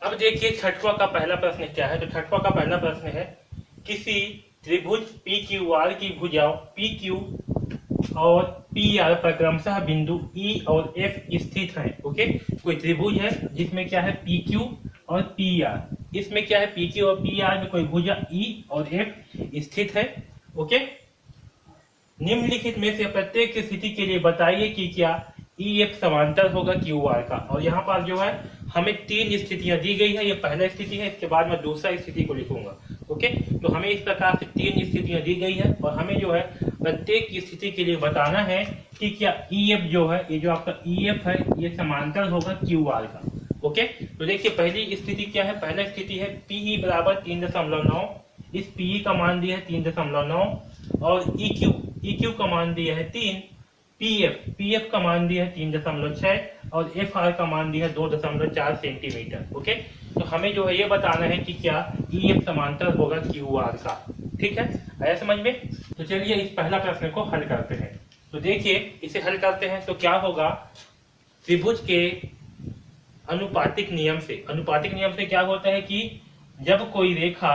अब देखिए छठवां का पहला प्रश्न क्या है। तो छठवां का पहला प्रश्न है, किसी त्रिभुज पी क्यू आर की भुजाओं पी क्यू और पी आर पर क्रमशः बिंदु ई और एफ स्थित है। ओके, कोई त्रिभुज है जिसमें क्या है पी क्यू और पी आर, इसमें क्या है पी क्यू और पी आर में कोई भुजा ई और एफ स्थित है। ओके, निम्नलिखित में से प्रत्येक स्थिति के लिए बताइए कि क्या ई एफ समांतर होगा क्यू आर का। और यहाँ पर जो है हमें तीन स्थितियां दी गई है। ये पहला स्थिति है, इसके बाद मैं दूसरा स्थिति को लिखूंगा। ओके, तो हमें इस प्रकार से तीन स्थितियां दी गई है और हमें जो है प्रत्येक स्थिति के लिए बताना है कि क्या ई एफ जो है, ये जो आपका ई एफ है, ये समांतर होगा क्यू आर का। ओके, तो देखिए पहली स्थिति क्या है। पहला स्थिति है पीई बराबर 3.9, इस पीई का मान दिया है 3.9 और ई क्यू का मान दिया है 3, पी एफ का मान दिया है 3.6 और एफ आर का मान दिया है 2.4 सेंटीमीटर। ओके, तो हमें जो है ये बताना है कि क्या ई एफ समांतर होगा क्यू आर का। ठीक है, आया समझ में। तो चलिए इस पहला प्रश्न को हल करते हैं। तो देखिए इसे हल करते हैं तो क्या होगा, त्रिभुज के अनुपातिक नियम से क्या होता है कि जब कोई रेखा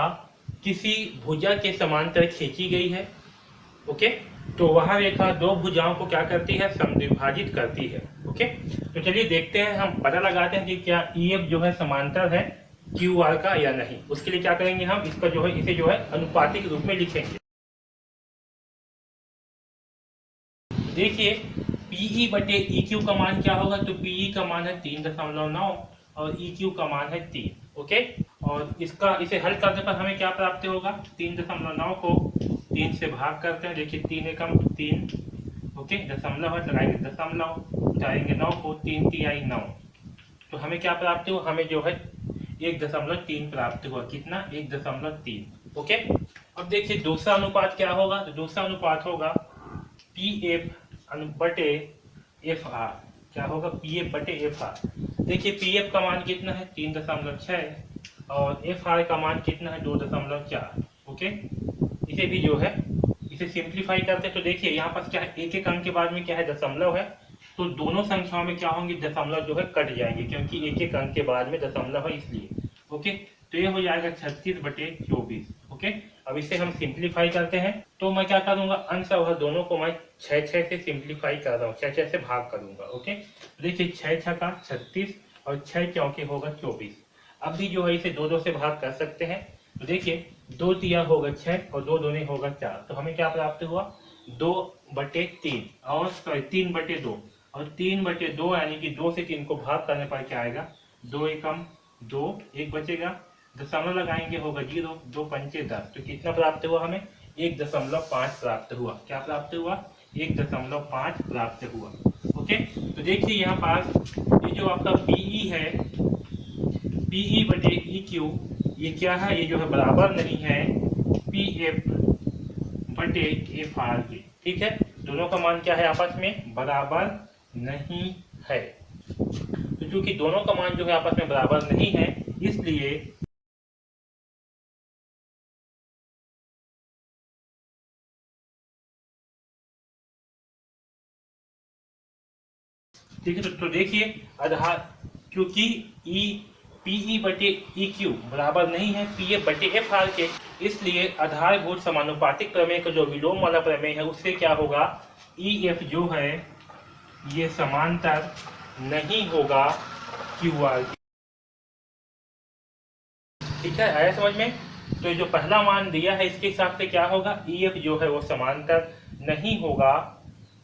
किसी भुजा के समांतर खींची गई है, ओके, तो वह रेखा दो भुजाओं को क्या करती है, समद्विभाजित करती है। ओके, तो चलिए देखते हैं, हम पता लगाते हैं कि क्या ई एफ जो है समांतर है क्यू आर का या नहीं। उसके लिए क्या करेंगे, हम इसका जो है इसे जो है अनुपातिक रूप में लिखेंगे। देखिए पीई बटे ई क्यू का मान क्या होगा, तो पीई का मान है 3.9 और ई क्यू का मान है 3। ओके, और इसे हल करने पर हमें क्या प्राप्त होगा, 3.9 को 3 से भाग करते हैं। देखिए 3 एकम 3, ओके, दशमलव है, लगाएंगे दशमलव, जाएंगे 9 को, 3 तिहाई 9, तो हमें क्या प्राप्त हुआ, हमें जो है 1.3 प्राप्त हुआ। कितना, 1.3। ओके, अब देखिए दूसरा अनुपात क्या होगा, तो दूसरा अनुपात होगा पी एफ बटे एफ आर। क्या होगा, पी एफ बटे एफ आर। देखिए पी एफ का मान कितना है 3.6 और एफ आर का मान कितना है 2.4। ओके, इसे भी जो है इसे सिंप्लीफाई करते हैं तो देखिए यहाँ पर क्या है, एक एक अंक के बाद में क्या है दशमलव है, तो दोनों संख्याओं में क्या होंगे, दशमलव जो है कट जाएंगे क्योंकि एक एक अंक के बाद में दशमलव है इसलिए। ओके, तो ये हो जाएगा 36/24। ओके, अब इसे हम सिंप्लीफाई करते हैं तो मैं क्या करूंगा, अंश और दोनों को मैं 6 से सिंप्लीफाई कर रहा हूँ, 6 से भाग करूंगा। ओके, तो देखिए 6 छका 36 और 6 चौके होगा 24। अब भी जो है इसे 2 से भाग कर सकते हैं। तो देखिए 2 तिया होगा 6 और 2 दूनी होगा 4, तो हमें क्या प्राप्त हुआ, 2/3 और 3/2 और 3/2 यानी कि 2 से 3 को भाग करने पर क्या आएगा, 2 एकम 2, 1 बचेगा, दशमलव लगाएंगे होगा 0, 2 पंचे 10, तो कितना प्राप्त हुआ हमें, 1.5 प्राप्त हुआ। क्या प्राप्त हुआ, 1.5 प्राप्त हुआ। ओके, तो देखिए यहाँ पास ये जो आपका पीई है, पीई बटे ई क्यू, ये क्या है, ये जो है बराबर नहीं है पी एफ बटे एफ आर के। ठीक है, दोनों का मान क्या है, आपस में बराबर नहीं है। तो चूंकि दोनों का मान जो है आपस में बराबर नहीं है, इसलिए ठीक है, तो देखिए आधार, क्योंकि ई पीई बटे ई क्यू बराबर नहीं है पी एफ बटे एफ आर के, इसलिए आधारभूत समानुपातिक प्रमेय का जो विलोम वाला प्रमेय है उससे क्या होगा, ई एफ जो है ये समांतर नहीं होगा क्यू आर के। ठीक है, आया समझ में। तो जो पहला मान दिया है इसके हिसाब से क्या होगा, ई एफ जो है वो समांतर नहीं होगा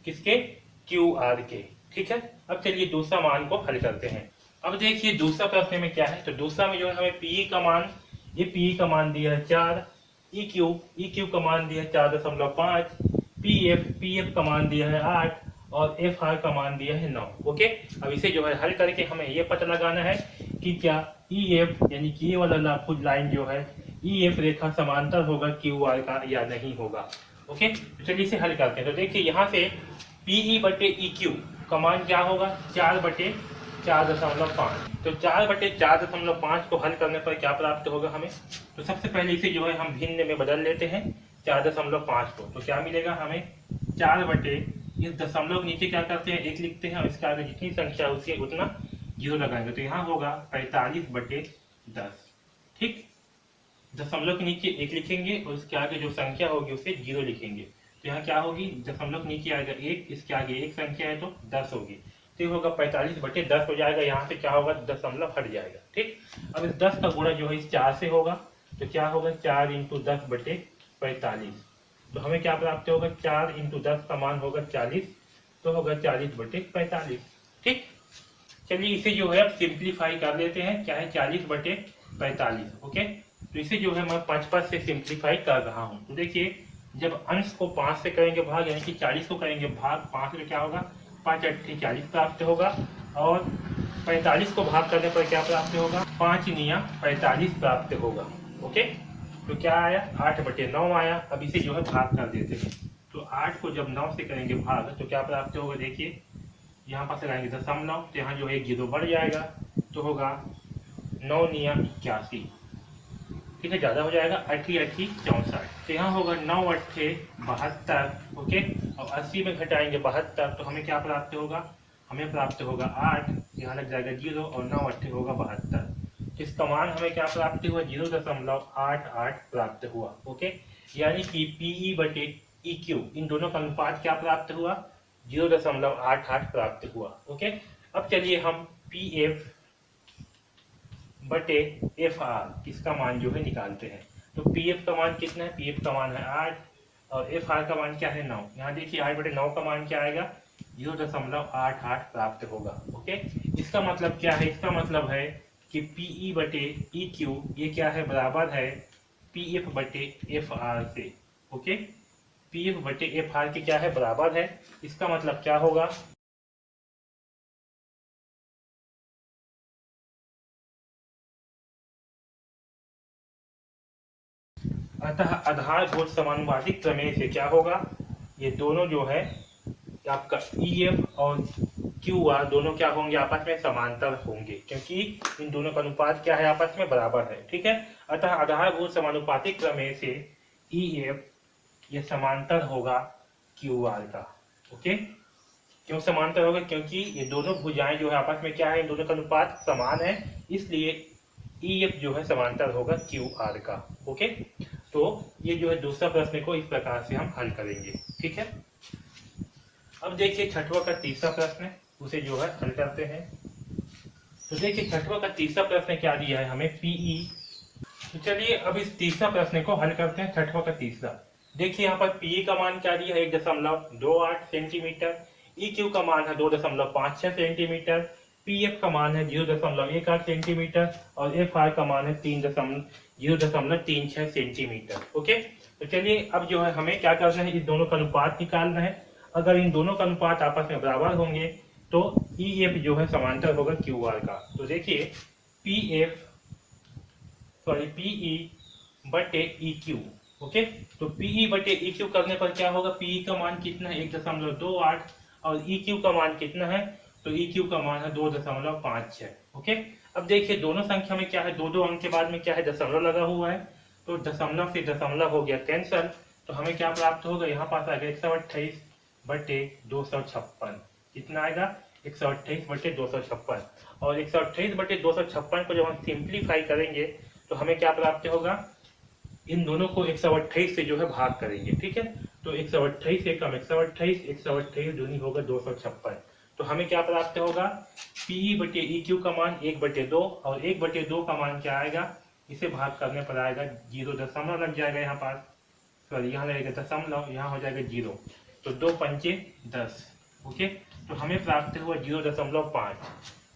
किसके, क्यू आर के। ठीक है, अब चलिए दूसरा मान को हल करते हैं। अब देखिए दूसरा प्रश्न में क्या है, तो दूसरा में जो है हमें पीई का मान, ये पीई का मान दिया है 4, ई क्यू का मान दिया है 4.5, पी एफ का मान दिया है 8 और एफ आर का मान दिया है 9। ओके, अब इसे जो है हल करके हमें ये पता लगाना है कि क्या ई एफ यानी कि ये वाला खुद लाइन जो है ई एफ रेखा समांतर होगा क्यू आर का या नहीं होगा। ओके, तो चलिए इसे हल करते हैं। तो देखिए यहाँ से पीई बटे ई क्यू का मान क्या होगा, 4/4.5। तो 4/4.5 को हल करने पर क्या प्राप्त होगा हमें, तो सबसे पहले इसे जो है हम भिन्न में बदल लेते हैं 4.5 को, तो क्या मिलेगा हमें, 4 बटे इस दशमलव नीचे क्या करते हैं 1 लिखते हैं और इसके आगे जितनी संख्या होती है उतना 0 लगाएंगे, तो यहाँ होगा 45/4। 10। ठीक, दशमलव के नीचे 1 लिखेंगे और उसके आगे जो संख्या होगी उसे 0 लिखेंगे। तो यहाँ क्या होगी, दशमलव के नीचे आएगा 1, इसके आगे एक संख्या है तो 10 होगी। तो होगा 45/10 हो जाएगा। यहाँ से क्या होगा, दशमलव हट जाएगा। ठीक, अब इस 10 का गुणा जो है इस 4 से होगा, तो क्या होगा 4 × 10/45। तो हमें क्या प्राप्त होगा, 4 × 10 का मान होगा 40, तो होगा 40/45। ठीक, चलिए इसे जो है अब सिंप्लीफाई कर लेते हैं। क्या है, 40/45। ओके, तो इसे जो है मैं 5 से सिंप्लीफाई कर रहा हूँ। तो देखिए, जब अंश को 5 से करेंगे भाग, यानी कि 40 को करेंगे भाग 5 में, क्या होगा 5 × 8 = 40 प्राप्त होगा। और 45 को भाग करने पर क्या प्राप्त होगा, 5 × 45 प्राप्त होगा। ओके, तो क्या आया, 8/9 आया। अब इसे जो है भाग कर देते हैं। तो 8 को जब 9 से करेंगे भाग तो क्या प्राप्त होगा, देखिए यहाँ पर लगाएंगे दशमलव, तो यहाँ जो है 0 बढ़ जाएगा, तो होगा 9 × 81। ठीक है, ज़्यादा हो जाएगा, 8 × 8 = 64। तो यहाँ होगा 9 × 8 = 72। ओके, और 80 में घटाएंगे 72, तो हमें क्या प्राप्त होगा, हमें प्राप्त होगा 8, यहाँ लग जाएगा 0, और 9 × 8 होगा 72। इसका मान हमें क्या प्राप्त हुआ, 0.88 प्राप्त हुआ। ओके, यानी कि PE/EQ इन दोनों का अनुपात क्या प्राप्त हुआ, 0.88 प्राप्त हुआ। ओके, अब चलिए हम PF/FR इसका मान जो है निकालते हैं। तो PF का मान कितना है, PF का मान है 8, और FR का मान क्या है 9। यहाँ देखिए 8/9 का मान क्या आएगा, 0.88 प्राप्त होगा। ओके, इसका मतलब क्या है, इसका मतलब है कि PE/EQ ये क्या है, बराबर है PF/FR से। ओके, PF/FR के क्या है, बराबर है। इसका मतलब क्या होगा, अतः आधारभूत समानुपातिक प्रमेय से क्या होगा, ये दोनों जो है आपका EF और QR दोनों क्या होंगे, आपस में समांतर होंगे, क्योंकि इन दोनों का अनुपात क्या है, आपस में बराबर है। ठीक है, अतः आधारभूत समानुपातिक प्रमेय से EF ये समांतर होगा QR का। ओके, क्यों समांतर होगा, क्योंकि ये दोनों भुजाएं जो है आपस में क्या है, इन दोनों का अनुपात समान है, इसलिए EF जो है समांतर होगा QR का। ओके, तो ये जो है दूसरा प्रश्न को इस प्रकार से हम हल करेंगे। ठीक है, अब देखिए छठवां का तीसरा प्रश्न, उसे जो है हल करते हैं। तो देखिए छठवां का तीसरा प्रश्न क्या दिया है हमें, PE। तो चलिए अब इस तीसरा प्रश्न को हल करते हैं। छठवां का तीसरा, देखिए यहाँ पर PE का मान क्या दिया है, 1.28 सेंटीमीटर। EQ का मान है 2.56 सेंटीमीटर। PF का मान है 0.18 सेंटीमीटर, और FR का मान है 0.36 सेंटीमीटर। ओके, तो चलिए अब जो है हमें क्या करना है, इस दोनों का अनुपात निकालना है। अगर इन दोनों का अनुपात आपस में बराबर होंगे तो EF जो है समांतर होगा QR का। तो देखिए PE/EQ। ओके, तो PE/EQ करने पर क्या होगा, PE का मान कितना है 1.28, और EQ का मान कितना है, तो EQ का मान है 2.56। ओके, अब देखिए दोनों संख्या में क्या है, दो अंक के बाद में क्या है, दशमलव लगा हुआ है, तो दशमलव से दशमलव हो गया कैंसल। तो हमें क्या प्राप्त होगा, यहाँ पास आ गया 128/256। कितना आएगा, 128/256। और 128/256 को जब हम सिंप्लीफाई करेंगे तो हमें क्या प्राप्त होगा, इन दोनों को 128 से जो है भाग करेंगे। ठीक है, तो 128 से कम 128, 128 दूनी होगा 256। तो हमें क्या प्राप्त होगा, PE/EQ का मान 1/2, और 1/2 का मान क्या आएगा, इसे भाग करने पर आएगा 0 दशमलव लग जाएगा, यहाँ पास सॉरी यहाँ लगेगा दशमलव, यहाँ हो जाएगा 0, तो 2 पंचे 10। ओके, तो हमें प्राप्त हुआ 0.5,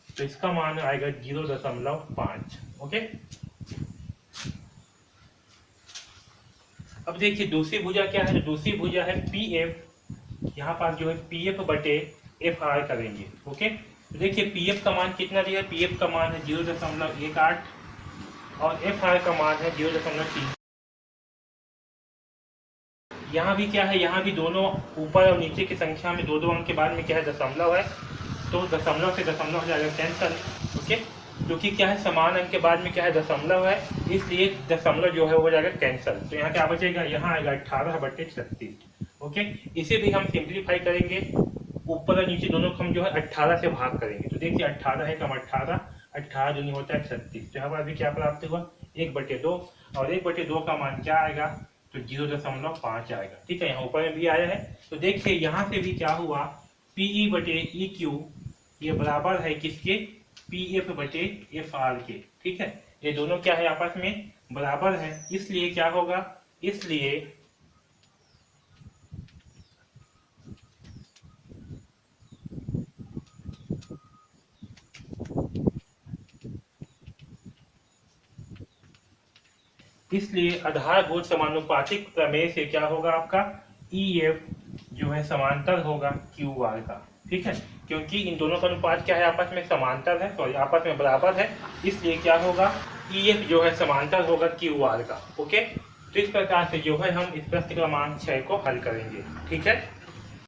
तो इसका मान आएगा 0.5। ओके, अब देखिए दूसरी भुजा क्या है, दूसरी भुजा है PF। यहाँ पास जो है PF/FR करेंगे। ओके, तो देखिए PF का मान कितना दिया है, PF का मान है 0.18, और FR का मान है 0.3। यहाँ भी क्या है, यहाँ भी दोनों ऊपर और नीचे की संख्या में दो अंक के बाद में क्या है, दशमलव है, तो दशमलव से दशमलव हो जाएगा कैंसल। ओके, क्योंकि क्या है, समान अंक के बाद में क्या है, दशमलव है, इसलिए दशमलव जो है हो जाएगा कैंसल। तो यहाँ क्या बचेगा, यहाँ आएगा 18/36। ओके, इसे भी हम सिंप्लीफाई करेंगे, ऊपर और नीचे दोनों को हम जो है 18 से भाग करेंगे। तो देखिए 18 है कम 18, 18 दूनी होता है 36। तो यहाँ पर अभी क्या प्राप्त हुआ 1/2, और 1/2 का मान क्या आएगा तो 0.5 आएगा। ठीक है, यहाँ ऊपर में भी आया है। तो देखिए यहाँ से भी क्या हुआ, PE बटे EQ ये बराबर है किसके, PF बटे FR के। ठीक है, ये दोनों क्या है आपस में बराबर है, इसलिए क्या होगा, इसलिए आधारभूत समानुपातिक प्रमेय से क्या होगा आपका EF जो है समांतर होगा QR का। ठीक है, क्योंकि इन दोनों का अनुपात क्या है आपस में समांतर है, सॉरी आपस में बराबर है, इसलिए क्या होगा EF जो है समांतर होगा QR का। ओके, तो इस प्रकार से जो है हम इस प्रश्न क्रमांक 6 को हल करेंगे। ठीक है।